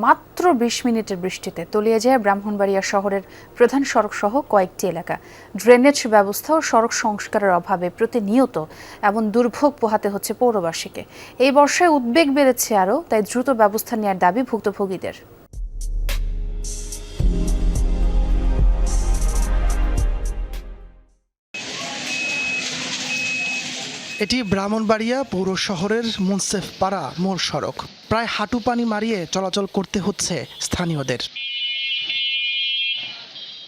মাত্র ২০ মিনিটের বৃষ্টিতে তলিয়ে যায় ব্রাহ্মণবাড়িয়া শহরের প্রধান সড়ক সহ কয়েকটি এলাকা। ড্রেনেজ ব্যবস্থা ও সড়ক সংস্কারের অভাবে প্রতিনিয়ত এমন দুর্ভোগ পোহাতে হচ্ছে পৌরবাসীকে। এই বর্ষায় উদ্বেগ বেড়েছে আরও, তাই দ্রুত ব্যবস্থা নেওয়ার দাবি ভুক্তভোগীদের। এটি ব্রাহ্মণবাড়িয়া পৌর শহরের মুন্সেফপাড়া মোড় সড়ক। প্রায় হাঁটু পানি মারিয়ে চলাচল করতে হচ্ছে স্থানীয়দের।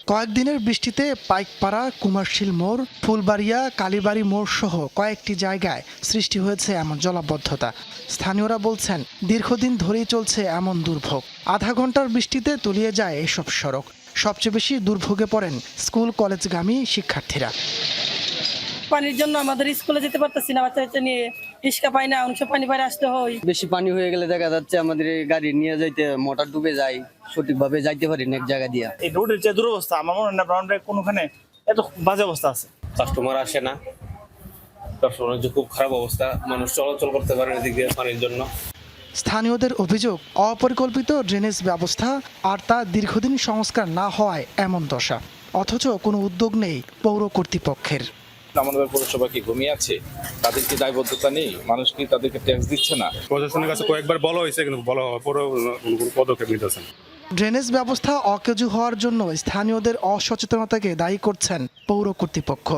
কয়েকদিনের বৃষ্টিতে পাইকপাড়া, কুমারশীল মোড়, ফুলবাড়িয়া, কালীবাড়ি মোড় সহ কয়েকটি জায়গায় সৃষ্টি হয়েছে এমন জলাবদ্ধতা। স্থানীয়রা বলছেন, দীর্ঘদিন ধরেই চলছে এমন দুর্ভোগ। আধা ঘন্টার বৃষ্টিতে তলিয়ে যায় এসব সড়ক। সবচেয়ে বেশি দুর্ভোগে পড়েন স্কুল কলেজগামী শিক্ষার্থীরা। পানির জন্য আমাদের স্কুলে যেতে পারতেছি না, বাচ্চা নিয়ে রিক্সা পাই না, অনেক পানি বাইরে আসতে হয়। বেশি পানি হয়ে গেলে দেখা যাচ্ছে আমাদের গাড়ি নিয়ে যাইতে মোটর ডুবে যায়, সঠিকভাবে যাইতে পারি না এক জায়গা দিয়ে। এই রোডের যে দুরবস্থা, আমার মনে হয় না ব্রাহ্মণবাড়িয়ার কোনোখানে এত বাজে অবস্থা আছে। কাস্টমার আসে না, কাস্টমারের যে খুব খারাপ অবস্থা, মানুষ চলাচল করতে পারে না এদিক দিয়ে পানির জন্য। স্থানীয়দের অভিযোগ, অপরিকল্পিত ড্রেনেজ ব্যবস্থা আর তা দীর্ঘদিন সংস্কার না হওয়ায় এমন দশা। অথচ কোনো উদ্যোগ নেই পৌর কর্তৃপক্ষের। আমাদের পৌরসভা কি ঘুমিয়ে আছে? তাদের কি দায়বদ্ধতা নেই? মানুষ কি তাদেরকে ট্যাক্স দিচ্ছে না? প্রশাসনের কাছে কয়েকবার বলা হয়েছে, কিন্তু বলা হওয়ার পরেও কোনো পদক্ষেপ নিতেছে না। ড্রেনেজ ব্যবস্থা অকেজু হওয়ার জন্য স্থানীয়দের অসচেতনতাকে দায়ী করছেন পৌর কর্তৃপক্ষ।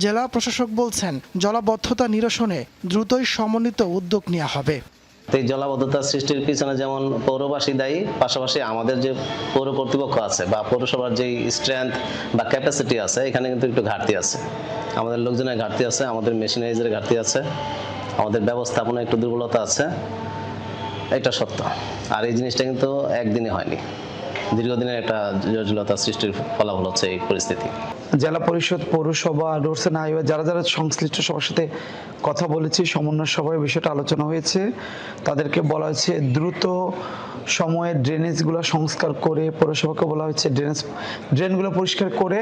জেলা প্রশাসক বলছেন, জলাবদ্ধতা নিরসনে দ্রুতই সমন্বিত উদ্যোগ নেওয়া হবে। এই জলাবদ্ধতা সৃষ্টির পিছনে যেমন পৌরবাসী দায়ী, পাশাপাশি আমাদের যে পৌর কর্তৃপক্ষ আছে বা পৌরসভার যে স্ট্রেংথ বা ক্যাপাসিটি আছে, এখানে কিন্তু একটু ঘাটতি আছে। আমাদের লোকজনের ঘাটতি আছে, আমাদের মেশিনারিজের ঘাটতি আছে, আমাদের ব্যবস্থাপনায় একটু দুর্বলতা আছে, এটা সত্য। আর এই জিনিসটা কিন্তু একদিনে হয়নি, দীর্ঘদিনের একটা জটিলতা সৃষ্টির ফলাফল হচ্ছে এই পরিস্থিতি। জেলা পরিষদ, পৌরসভা, রোডস এন্ড হাইওয়ে যারা সংশ্লিষ্ট সবার সাথে কথা বলেছি, সমন্বয় সভায় বিষয়টা আলোচনা হয়েছে। তাদেরকে বলা হয়েছে দ্রুত সময়ে ড্রেনেজগুলো সংস্কার করে, পৌরসভাকে বলা হয়েছে ড্রেনগুলো পরিষ্কার করে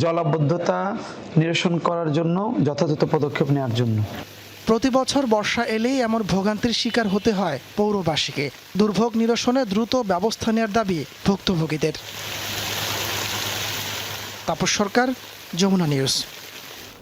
জলাবদ্ধতা নিরসন করার জন্য যথাযথ পদক্ষেপ নেওয়ার জন্য। প্রতি বছর বর্ষা এলেই এমন ভোগান্তির শিকার হতে হয় পৌরবাসীকে। দুর্ভোগ নিরসনে দ্রুত ব্যবস্থা নেওয়ার দাবি ভুক্তভোগীদের। তাপস সরকার, যমুনা নিউজ।